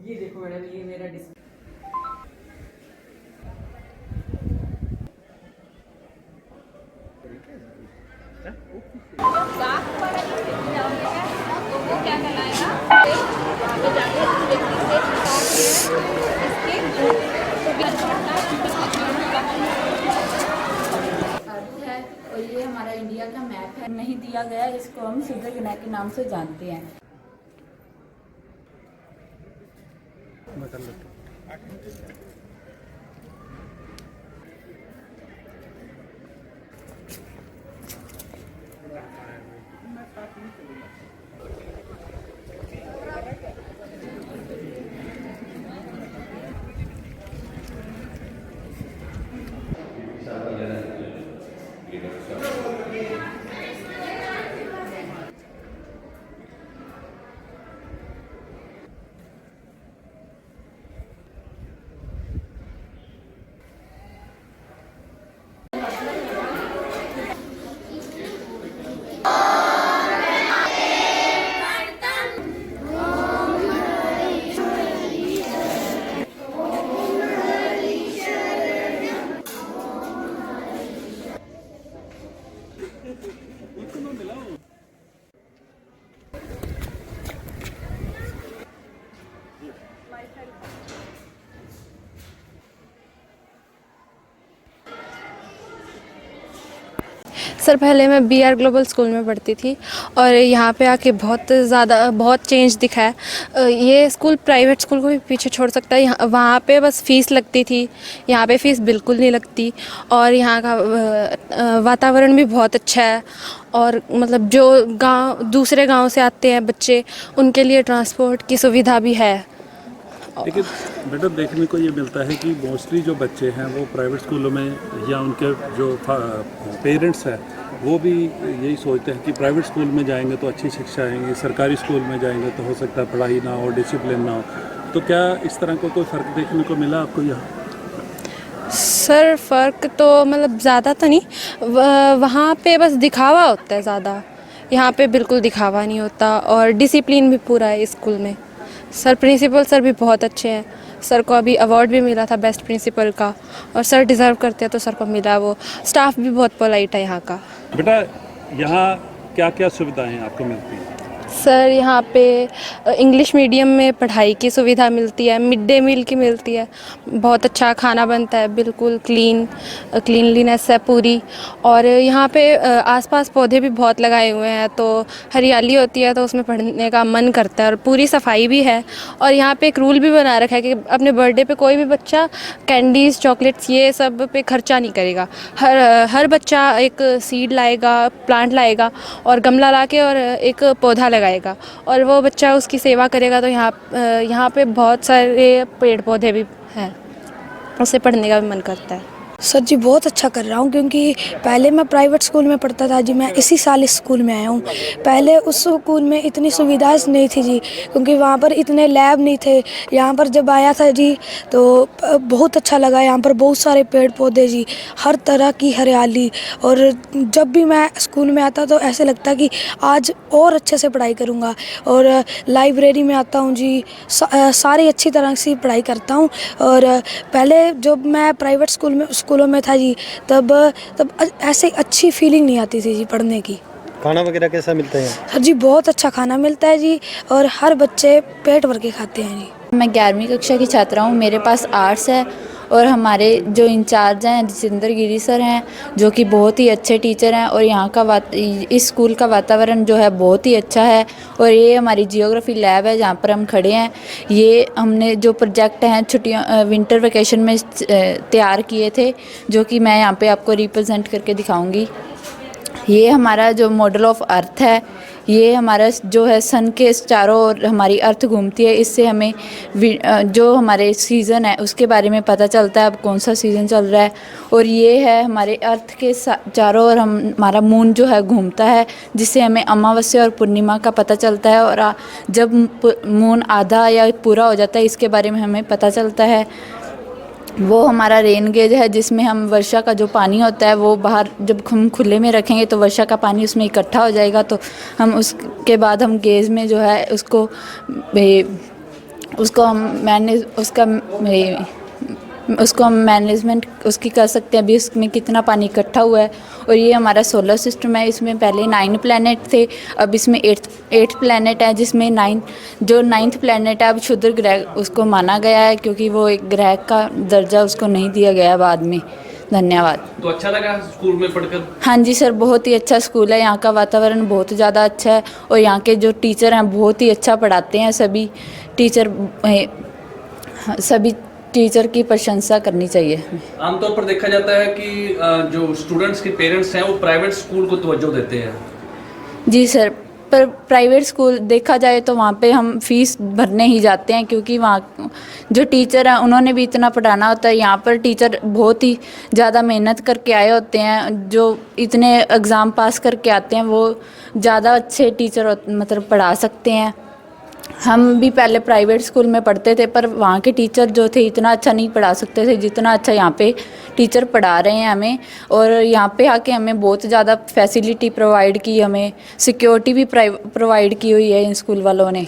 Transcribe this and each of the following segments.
ये देखो मैडम, ये मेरा डिस्प्ले। अर्थ है और ये हमारा इंडिया का मैप है। नहीं दिया गया, इसको हम सिद्ध विनायक के नाम से जानते हैं। सर पहले मैं BR ग्लोबल स्कूल में पढ़ती थी और यहाँ पे आके बहुत चेंज दिखा है। ये स्कूल प्राइवेट स्कूल को भी पीछे छोड़ सकता है। यहाँ वहाँ पे बस फ़ीस लगती थी, यहाँ पे फ़ीस बिल्कुल नहीं लगती और यहाँ का वातावरण भी बहुत अच्छा है। और मतलब जो दूसरे गांव से आते हैं बच्चे, उनके लिए ट्रांसपोर्ट की सुविधा भी है। लेकिन बेटा देखने को ये मिलता है कि मोस्टली जो बच्चे हैं वो प्राइवेट स्कूलों में या उनके जो पेरेंट्स हैं वो भी यही सोचते हैं कि प्राइवेट स्कूल में जाएंगे तो अच्छी शिक्षा आएंगी, सरकारी स्कूल में जाएंगे तो हो सकता है पढ़ाई ना हो, डिसिप्लिन ना हो। तो क्या इस तरह का कोई फ़र्क देखने को मिला आपको यहाँ? सर फ़र्क तो मतलब ज़्यादा तो नहीं, वहाँ पे बस दिखावा होता है ज़्यादा, यहाँ पे बिल्कुल दिखावा नहीं होता और डिसिप्लिन भी पूरा है स्कूल में। सर प्रिंसिपल सर भी बहुत अच्छे हैं। सर को अभी अवार्ड भी मिला था बेस्ट प्रिंसिपल का और सर डिज़र्व करते हैं तो सर को मिला वो। स्टाफ भी बहुत पोलाइट है यहाँ का। बेटा यहाँ क्या क्या सुविधाएं आपको मिलती हैं? सर यहाँ पे इंग्लिश मीडियम में पढ़ाई की सुविधा मिलती है, मिड डे मील की मिलती है, बहुत अच्छा खाना बनता है, बिल्कुल क्लीनलीनेस है पूरी। और यहाँ पे आसपास पौधे भी बहुत लगाए हुए हैं तो हरियाली होती है तो उसमें पढ़ने का मन करता है और पूरी सफाई भी है। और यहाँ पे एक रूल भी बना रखा है कि अपने बर्थडे पे कोई भी बच्चा कैंडीज़, चॉकलेट्स ये सब पे खर्चा नहीं करेगा। हर बच्चा एक सीड लाएगा, प्लांट लाएगा और गमला ला के और एक पौधा लगाएगा और वो बच्चा उसकी सेवा करेगा। तो यहाँ पे बहुत सारे पेड़ पौधे भी हैं, उससे पढ़ने का भी मन करता है। सर जी बहुत अच्छा कर रहा हूँ, क्योंकि पहले मैं प्राइवेट स्कूल में पढ़ता था जी। मैं इसी साल इस स्कूल में आया हूँ। पहले उस स्कूल में इतनी सुविधाएं नहीं थी जी, क्योंकि वहाँ पर इतने लैब नहीं थे। यहाँ पर जब आया था जी तो बहुत अच्छा लगा। यहाँ पर बहुत सारे पेड़ पौधे जी, हर तरह की हरियाली। और जब भी मैं स्कूल में आता तो ऐसे लगता कि आज और अच्छे से पढ़ाई करूँगा। और लाइब्रेरी में आता हूँ जी, सारी अच्छी तरह से पढ़ाई करता हूँ। और पहले जब मैं प्राइवेट स्कूलों में था जी तब ऐसे अच्छी फीलिंग नहीं आती थी जी पढ़ने की। खाना वगैरह कैसा मिलता है? सर जी बहुत अच्छा खाना मिलता है जी और हर बच्चे पेट भर के खाते हैं जी। मैं 11वीं कक्षा की छात्रा हूँ। मेरे पास आर्ट्स है और हमारे जो इंचार्ज हैं जितेंद्र गिरी सर हैं, जो कि बहुत ही अच्छे टीचर हैं। और यहाँ का इस स्कूल का वातावरण जो है बहुत ही अच्छा है। और ये हमारी जियोग्राफी लैब है जहाँ पर हम खड़े हैं। ये हमने जो प्रोजेक्ट हैं छुट्टियों विंटर वेकेशन में तैयार किए थे, जो कि मैं यहाँ पे आपको रिप्रेजेंट करके दिखाऊंगी। ये हमारा जो मॉडल ऑफ अर्थ है, ये हमारा जो है सन के चारों ओर हमारी अर्थ घूमती है। इससे हमें जो हमारे सीज़न है उसके बारे में पता चलता है, अब कौन सा सीज़न चल रहा है। और ये है हमारे अर्थ के चारों ओर हमारा मून जो है घूमता है, जिससे हमें अमावस्या और पूर्णिमा का पता चलता है। और जब मून आधा या पूरा हो जाता है इसके बारे में हमें पता चलता है। वो हमारा रेन गेज है, जिसमें हम वर्षा का जो पानी होता है वो बाहर जब हम खुले में रखेंगे तो वर्षा का पानी उसमें इकट्ठा हो जाएगा। तो हम उसके बाद हम गेज में जो है उसको उसको हम मैनेज उसको हम मैनेजमेंट उसकी कर सकते हैं। अभी उसमें कितना पानी इकट्ठा हुआ है। और ये हमारा सोलर सिस्टम है, इसमें पहले 9 प्लैनेट थे, अब इसमें 8 प्लैनेट है, जिसमें 9th प्लैनेट है अब क्षुद्र ग्रह उसको माना गया है, क्योंकि वो एक ग्रह का दर्जा उसको नहीं दिया गया बाद में। धन्यवाद। तो अच्छा लगा स्कूल में पढ़कर? हाँ जी सर, बहुत ही अच्छा स्कूल है। यहाँ का वातावरण बहुत ज़्यादा अच्छा है और यहाँ के जो टीचर हैं बहुत ही अच्छा पढ़ाते हैं। सभी टीचर की प्रशंसा करनी चाहिए। आमतौर पर देखा जाता है कि जो स्टूडेंट्स के पेरेंट्स हैं वो प्राइवेट स्कूल को तवज्जो देते हैं। जी सर, पर प्राइवेट स्कूल देखा जाए तो वहाँ पे हम फीस भरने ही जाते हैं, क्योंकि वहाँ जो टीचर हैं उन्होंने भी इतना पढ़ाना होता है। यहाँ पर टीचर बहुत ही ज़्यादा मेहनत करके आए होते हैं, जो इतने एग्ज़ाम पास करके आते हैं वो ज़्यादा अच्छे टीचर मतलब पढ़ा सकते हैं। हम भी पहले प्राइवेट स्कूल में पढ़ते थे, पर वहाँ के टीचर जो थे इतना अच्छा नहीं पढ़ा सकते थे जितना अच्छा यहाँ पे टीचर पढ़ा रहे हैं हमें। और यहाँ पे आके हमें बहुत ज़्यादा फैसिलिटी प्रोवाइड की, हमें सिक्योरिटी भी प्रोवाइड की हुई है इन स्कूल वालों ने।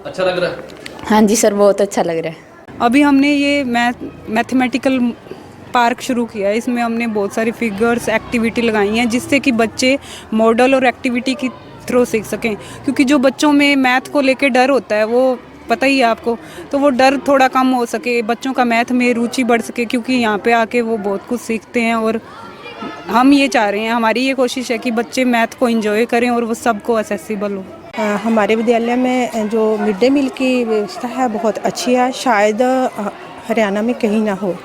अच्छा लग रहा है? हाँ जी सर, बहुत अच्छा लग रहा है। अभी हमने ये मैथमेटिकल पार्क शुरू किया है। इसमें हमने बहुत सारी फिगर्स एक्टिविटी लगाई हैं, जिससे कि बच्चे मॉडल और एक्टिविटी की थ्रू सीख सकें। क्योंकि जो बच्चों में मैथ को लेके डर होता है, वो पता ही है आपको, तो वो डर थोड़ा कम हो सके, बच्चों का मैथ में रुचि बढ़ सके, क्योंकि यहाँ पे आके वो बहुत कुछ सीखते हैं। और हम ये चाह रहे हैं, हमारी ये कोशिश है कि बच्चे मैथ को एंजॉय करें और वो सबको एक्सेसिबल हो। हमारे विद्यालय में जो मिड डे मील की व्यवस्था है बहुत अच्छी है, शायद हरियाणा में कहीं ना हो,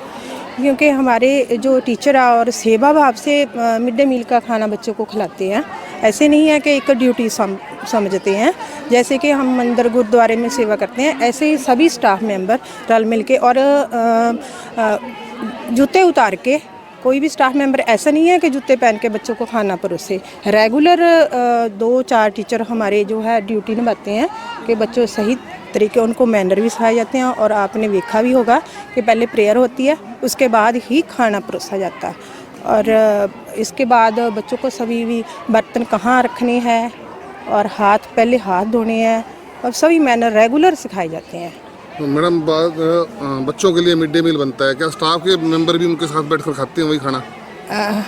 क्योंकि हमारे जो टीचर और सेवा भाव से मिड डे मील का खाना बच्चों को खिलाते हैं। ऐसे नहीं है कि एक ड्यूटी समझते हैं। जैसे कि हम मंदिर गुरुद्वारे में सेवा करते हैं, ऐसे ही सभी स्टाफ मेंबर रल मिल के और जूते उतार के, कोई भी स्टाफ मेंबर ऐसा नहीं है कि जूते पहन के बच्चों को खाना परोसे। रेगुलर 2-4 टीचर हमारे जो है ड्यूटी निभाते हैं कि बच्चों सही तरीके उनको मैनर भी सिखाए जाते हैं। और आपने देखा भी होगा कि पहले प्रेयर होती है, उसके बाद ही खाना परोसा जाता है। और इसके बाद बच्चों को सभी भी बर्तन कहाँ रखने हैं और पहले हाथ धोने हैं, और सभी मैनर रेगुलर सिखाए जाते हैं। तो मैडम, बच्चों के लिए मिड डे मील बनता है, क्या स्टाफ के मेंबर भी उनके साथ बैठकर खाते हैं वही खाना?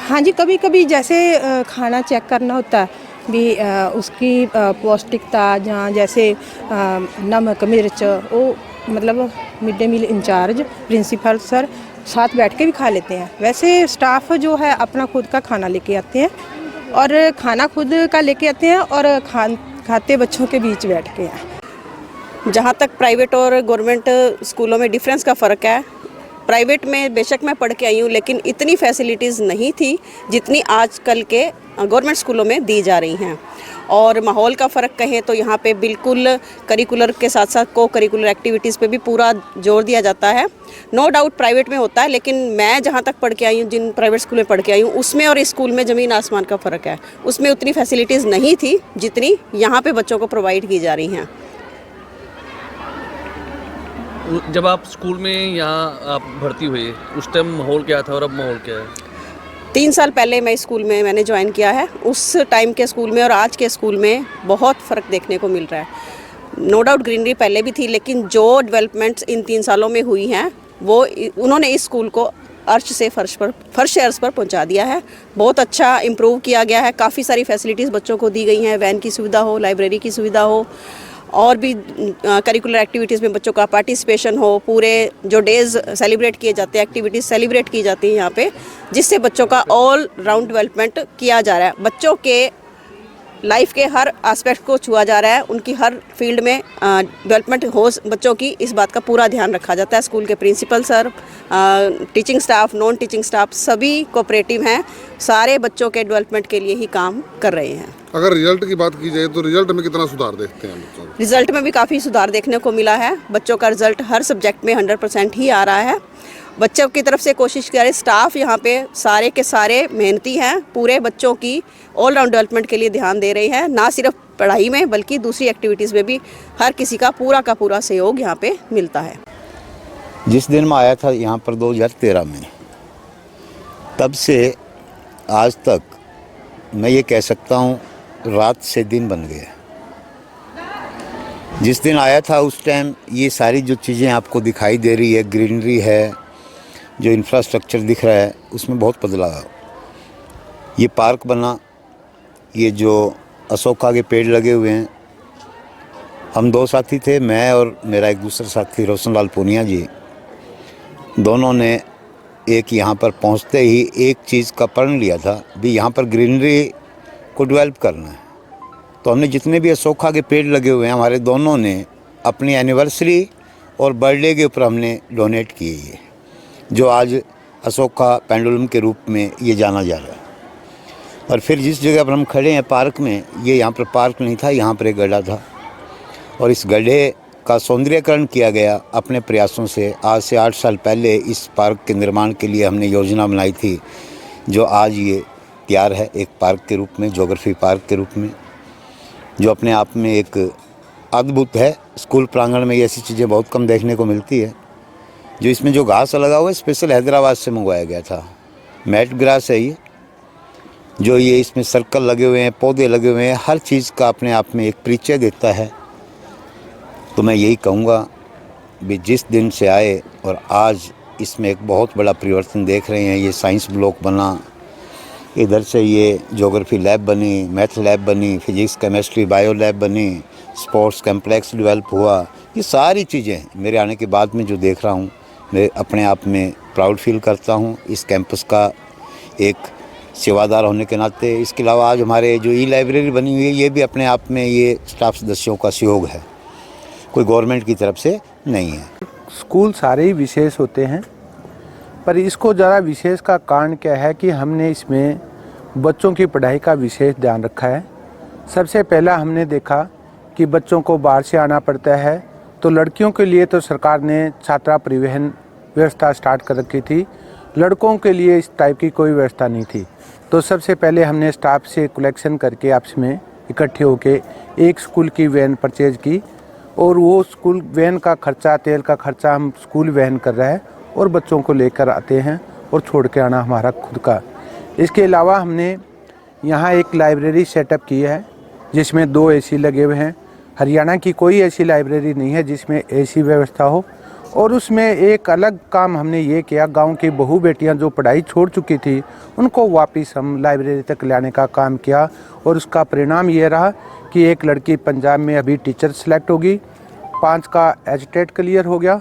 हाँ जी, कभी कभी जैसे खाना चेक करना होता है भी, उसकी पौष्टिकता, जहाँ जैसे नमक मिर्च, वो मतलब mid day meal incharge principal sir साथ बैठ के भी खा लेते हैं। वैसे स्टाफ जो है अपना खुद का खाना लेके आते हैं और खाना खुद का लेके आते हैं और खाते बच्चों के बीच बैठ के हैं। जहाँ तक प्राइवेट और गवर्नमेंट स्कूलों में डिफरेंस का फ़र्क है, प्राइवेट में बेशक मैं पढ़ के आई हूँ, लेकिन इतनी फैसिलिटीज़ नहीं थी जितनी आजकल के गवर्नमेंट स्कूलों में दी जा रही हैं। और माहौल का फ़र्क कहें तो यहाँ पे बिल्कुल करिकुलर के साथ साथ को करिकुलर एक्टिविटीज़ पे भी पूरा जोर दिया जाता है। नो डाउट प्राइवेट में होता है, लेकिन मैं जहाँ तक पढ़ के आई हूँ, जिन प्राइवेट स्कूल में पढ़ के आई हूँ, उसमें और इस स्कूल में ज़मीन आसमान का फ़र्क है। उसमें उतनी फैसिलिटीज़ नहीं थी जितनी यहाँ पे बच्चों को प्रोवाइड की जा रही हैं। जब आप स्कूल में यहाँ आप भर्ती हुए, उस टाइम माहौल क्या था और अब माहौल क्या है? 3 साल पहले मैं स्कूल में मैंने ज्वाइन किया है। उस टाइम के स्कूल में और आज के स्कूल में बहुत फ़र्क देखने को मिल रहा है। नो डाउट ग्रीनरी पहले भी थी, लेकिन जो डेवलपमेंट्स इन 3 सालों में हुई हैं वो उन्होंने इस स्कूल को अर्श से फर्श अर्श पर पहुंचा दिया है। बहुत अच्छा इम्प्रूव किया गया है। काफ़ी सारी फैसिलिटीज़ बच्चों को दी गई हैं, वैन की सुविधा हो, लाइब्रेरी की सुविधा हो, और भी करिकुलर एक्टिविटीज़ में बच्चों का पार्टिसिपेशन हो, पूरे जो डेज़ सेलिब्रेट किए जाते हैं, एक्टिविटीज़ सेलिब्रेट की जाती हैं यहाँ पे, जिससे बच्चों का ऑल राउंड डेवलपमेंट किया जा रहा है। बच्चों के लाइफ के हर एस्पेक्ट को छुआ जा रहा है, उनकी हर फील्ड में डेवलपमेंट हो बच्चों की, इस बात का पूरा ध्यान रखा जाता है। स्कूल के principal sir, teaching staff, non teaching staff सभी कोऑपरेटिव हैं, सारे बच्चों के डेवलपमेंट के लिए ही काम कर रहे हैं। अगर रिजल्ट की बात की जाए तो रिजल्ट में कितना सुधार देखते हैं बच्चों को? रिजल्ट में भी काफ़ी सुधार देखने को मिला है। बच्चों का रिजल्ट हर सब्जेक्ट में 100% ही आ रहा है। बच्चों की तरफ से कोशिश करें, स्टाफ यहाँ पे सारे के सारे मेहनती हैं, पूरे बच्चों की ऑल राउंड डेवलपमेंट के लिए ध्यान दे रहे हैं, ना सिर्फ पढ़ाई में बल्कि दूसरी एक्टिविटीज़ में भी हर किसी का पूरा सहयोग यहाँ पे मिलता है। जिस दिन मैं आया था यहाँ पर 2013 में, तब से आज तक मैं ये कह सकता हूँ रात से दिन बन गया। जिस दिन आया था उस टाइम ये सारी जो चीज़ें आपको दिखाई दे रही है, ग्रीनरी है, जो इंफ्रास्ट्रक्चर दिख रहा है, उसमें बहुत बदलाव है। ये पार्क बना, ये जो अशोका के पेड़ लगे हुए हैं। हम दो साथी थे, मैं और मेरा एक दूसरा साथी रोशन लाल पूनिया जी, दोनों ने एक यहाँ पर पहुँचते ही एक चीज़ का प्रण लिया था भी यहाँ पर ग्रीनरी को डेवलप करना है। तो हमने जितने भी अशोका के पेड़ लगे हुए हैं, हमारे दोनों ने अपनी एनिवर्सरी और बर्थडे के ऊपर हमने डोनेट किए ये, जो आज अशोका पेंडुलम के रूप में ये जाना जा रहा है। और फिर जिस जगह पर हम खड़े हैं पार्क में, ये यहाँ पर पार्क नहीं था, यहाँ पर एक गड्ढा था और इस गड्ढे का सौंदर्यीकरण किया गया अपने प्रयासों से। आज से 8 साल पहले इस पार्क के निर्माण के लिए हमने योजना बनाई थी, जो आज ये तैयार है एक पार्क के रूप में, ज्योग्राफी पार्क के रूप में, जो अपने आप में एक अद्भुत है। स्कूल प्रांगण में ये ऐसी चीज़ें बहुत कम देखने को मिलती है। जो इसमें जो घास लगा हुआ है स्पेशल हैदराबाद से मंगवाया गया था, मैट ग्रास है ये, जो ये इसमें सर्कल लगे हुए हैं, पौधे लगे हुए हैं, हर चीज़ का अपने आप में एक परिचय देता है। तो मैं यही कहूँगा भी जिस दिन से आए और आज इसमें एक बहुत बड़ा परिवर्तन देख रहे हैं। ये साइंस ब्लॉक बना, इधर से ये ज्योग्राफी लैब बनी, मैथ लैब बनी, फिजिक्स केमिस्ट्री बायो लैब बनी, स्पोर्ट्स कम्प्लेक्स डेवलप हुआ। ये सारी चीज़ें मेरे आने के बाद में जो देख रहा हूँ, मैं अपने आप में प्राउड फील करता हूँ इस कैंपस का एक सेवादार होने के नाते। इसके अलावा आज हमारे जो ई लाइब्रेरी बनी हुई है, ये भी अपने आप में ये स्टाफ सदस्यों का सहयोग है, कोई गवर्नमेंट की तरफ से नहीं है। स्कूल सारे ही विशेष होते हैं, पर इसको ज़रा विशेष का कारण क्या है कि हमने इसमें बच्चों की पढ़ाई का विशेष ध्यान रखा है। सबसे पहला हमने देखा कि बच्चों को बाहर से आना पड़ता है, तो लड़कियों के लिए तो सरकार ने छात्रा परिवहन व्यवस्था स्टार्ट कर रखी थी, लड़कों के लिए इस टाइप की कोई व्यवस्था नहीं थी। तो सबसे पहले हमने स्टाफ से कलेक्शन करके आपस में इकट्ठे होकर एक स्कूल की वैन परचेज की और वो स्कूल वैन का खर्चा, तेल का खर्चा हम स्कूल वैन कर रहा है और बच्चों को लेकर आते हैं और छोड़ के आना हमारा खुद का। इसके अलावा हमने यहाँ एक लाइब्रेरी सेटअप की है जिसमें 2 AC लगे हुए हैं। हरियाणा की कोई ऐसी लाइब्रेरी नहीं है जिसमें AC व्यवस्था हो। और उसमें एक अलग काम हमने ये किया, गांव की बहू बेटियां जो पढ़ाई छोड़ चुकी थी उनको वापस हम लाइब्रेरी तक लाने का काम किया। और उसका परिणाम ये रहा कि एक लड़की पंजाब में अभी टीचर सेलेक्ट होगी, 5 का एचटेट क्लियर हो गया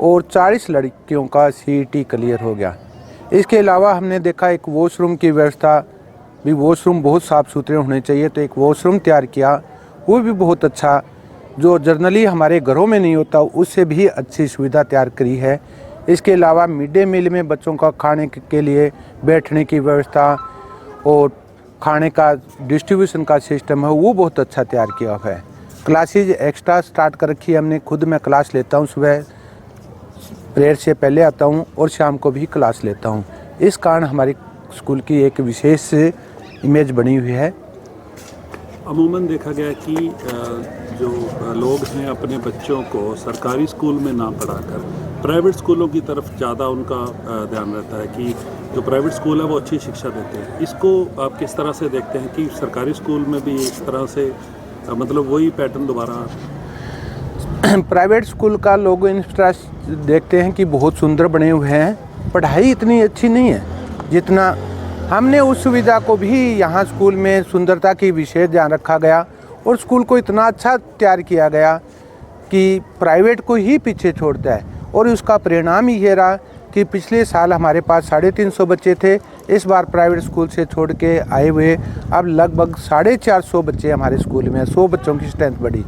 और 40 लड़कियों का CET क्लियर हो गया। इसके अलावा हमने देखा एक वॉशरूम की व्यवस्था भी, वॉशरूम बहुत साफ़ सुथरे होने चाहिए, तो एक वॉशरूम तैयार किया, वो भी बहुत अच्छा, जो जनरली हमारे घरों में नहीं होता, उससे भी अच्छी सुविधा तैयार करी है। इसके अलावा मिड डे मील में बच्चों का खाने के लिए बैठने की व्यवस्था और खाने का डिस्ट्रीब्यूशन का सिस्टम है, वो बहुत अच्छा तैयार किया हुआ है। क्लासेज एक्स्ट्रा स्टार्ट कर रखी है हमने, खुद मैं क्लास लेता हूँ, सुबह प्रेयर से पहले आता हूँ और शाम को भी क्लास लेता हूँ। इस कारण हमारी स्कूल की एक विशेष इमेज बनी हुई है। अमूमन देखा गया कि जो लोग हैं अपने बच्चों को सरकारी स्कूल में ना पढ़ाकर प्राइवेट स्कूलों की तरफ ज़्यादा उनका ध्यान रहता है कि जो प्राइवेट स्कूल है वो अच्छी शिक्षा देते हैं। इसको आप किस तरह से देखते हैं कि सरकारी स्कूल में भी इस तरह से मतलब वही पैटर्न दोबारा? प्राइवेट स्कूल का लोग इंफ्रास्ट्रक्चर देखते हैं कि बहुत सुंदर बने हुए हैं, पढ़ाई इतनी अच्छी नहीं है जितना हमने उस सुविधा को भी यहाँ स्कूल में सुंदरता की विशेष ध्यान रखा गया और स्कूल को इतना अच्छा तैयार किया गया कि प्राइवेट को ही पीछे छोड़ता है। और उसका परिणाम ये रहा कि पिछले साल हमारे पास 350 बच्चे थे, इस बार प्राइवेट स्कूल से छोड़ के आए हुए अब लगभग 450 बच्चे हमारे स्कूल में, 100 बच्चों की स्ट्रेंथ बढ़ी।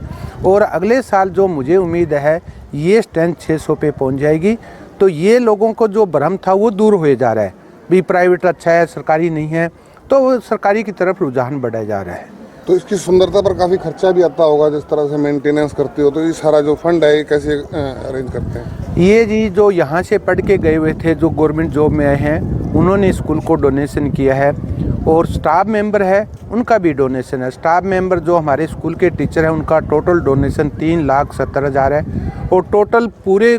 और अगले साल जो मुझे उम्मीद है ये स्ट्रेंथ 600 पे पहुंच जाएगी। तो ये लोगों को जो भ्रम था वो दूर हो जा रहा है, भी प्राइवेट अच्छा है सरकारी नहीं है, तो वो सरकारी की तरफ रुझान बढ़ा जा रहा है। तो इसकी सुंदरता पर काफ़ी खर्चा भी आता होगा, जिस तरह से मेंटेनेंस करते हो, तो ये सारा जो फंड है ये कैसे अरेंज करते हैं? ये जी जो यहाँ से पढ़ के गए हुए थे, जो गवर्नमेंट जॉब में आए हैं, उन्होंने स्कूल को डोनेशन किया है और स्टाफ मेंबर है उनका भी डोनेशन है। स्टाफ मेंबर जो हमारे स्कूल के टीचर हैं उनका टोटल डोनेशन 3,70,000 है और टोटल पूरे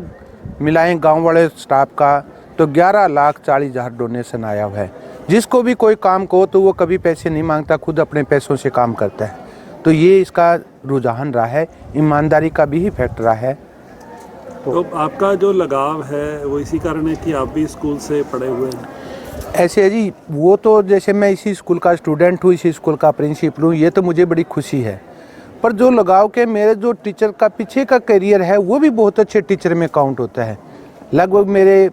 मिलाएं गाँव वाले स्टाफ का तो 11,40,000 डोनेशन आया हुआ है। जिसको भी कोई काम को तो वो कभी पैसे नहीं मांगता, खुद अपने पैसों से काम करता है। तो ये इसका रुझान रहा है, ईमानदारी का भी इफेक्ट रहा है। तो आपका जो लगाव है वो इसी कारण है कि आप भी स्कूल से पढ़े हुए हैं? ऐसे है जी, वो तो जैसे मैं इसी स्कूल का स्टूडेंट हूँ, इसी स्कूल का प्रिंसिपल हूँ, ये तो मुझे बड़ी खुशी है। पर जो लगाव के मेरे जो टीचर का पीछे का करियर है वो भी बहुत अच्छे टीचर में काउंट होता है। लगभग मेरे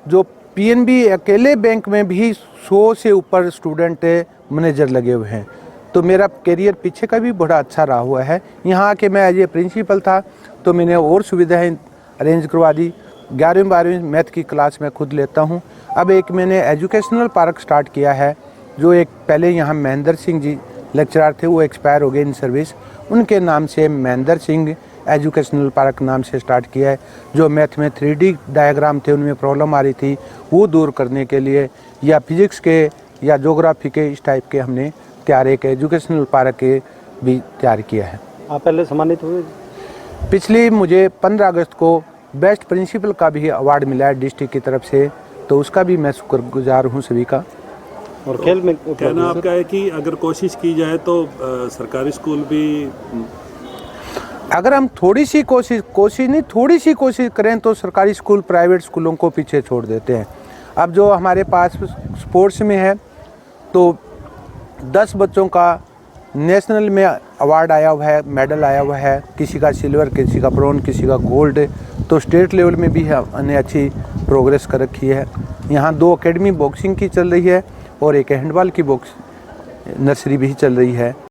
जो पीएनबी अकेले बैंक में भी 100 से ऊपर स्टूडेंट मैनेजर लगे हुए हैं। तो मेरा करियर पीछे का भी बड़ा अच्छा रहा हुआ है। यहाँ आके मैं एज ए प्रिंसिपल था तो मैंने और सुविधाएं अरेंज करवा दी। 11वीं 12वीं मैथ की क्लास मैं खुद लेता हूँ। अब एक मैंने एजुकेशनल पार्क स्टार्ट किया है, जो एक पहले यहाँ महेंद्र सिंह जी लेक्चरर थे, वो एक्सपायर हो गए इन सर्विस, उनके नाम से महेंद्र सिंह एजुकेशनल पार्क नाम से स्टार्ट किया है। जो मैथ में 3D डायग्राम थे, उनमें प्रॉब्लम आ रही थी, वो दूर करने के लिए, या फिजिक्स के या ज्योग्राफी के इस टाइप के हमने तैयार एक एजुकेशनल पार्क के भी तैयार किया है। आप पहले सम्मानित हुए? पिछली मुझे 15 अगस्त को बेस्ट प्रिंसिपल का भी अवार्ड मिला है डिस्ट्रिक्ट की तरफ से, तो उसका भी मैं शुक्रगुजार हूँ सभी का। और खेल में कहना आपका है कि अगर कोशिश की जाए तो सरकारी स्कूल भी, अगर हम थोड़ी सी कोशिश करें तो सरकारी स्कूल प्राइवेट स्कूलों को पीछे छोड़ देते हैं। अब जो हमारे पास स्पोर्ट्स में है तो 10 बच्चों का नेशनल में अवार्ड आया हुआ है, मेडल आया हुआ है, किसी का सिल्वर, किसी का ब्रोंज, किसी का गोल्ड। तो स्टेट लेवल में भी हमने अच्छी प्रोग्रेस कर रखी है। यहाँ 2 एकेडमी बॉक्सिंग की चल रही है और एक हैंडबॉल की नर्सरी भी चल रही है।